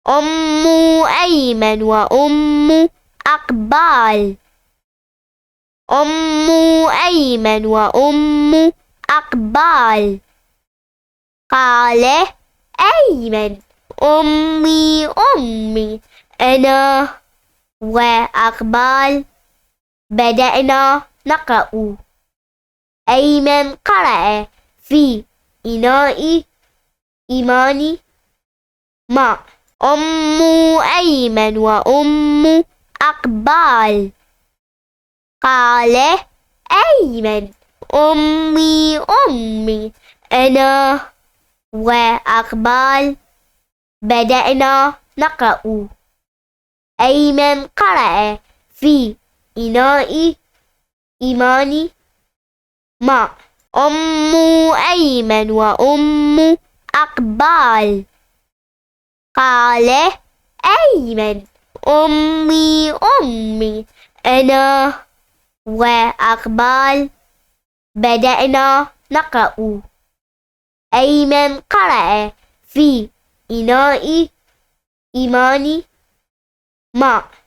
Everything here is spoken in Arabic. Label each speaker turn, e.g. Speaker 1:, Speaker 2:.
Speaker 1: أم أيمن وأم أقبال. أم أيمن وأم أقبال. قال أيمن أمي أنا وأقبال بدأنا نقرأ. أيمن قرأ في إناء إيمان ماء. أم أيمن وأم أقبال. قال أيمن أمي أنا وأقبال بدأنا نقرأ. أيمن قرأ في إناء إيمان ماء. أم أيمن وأم أقبال. قال أيمن أمي أنا وأقبال بدأنا نقرأ. أيمن قرأ في إناء إيمان ماء.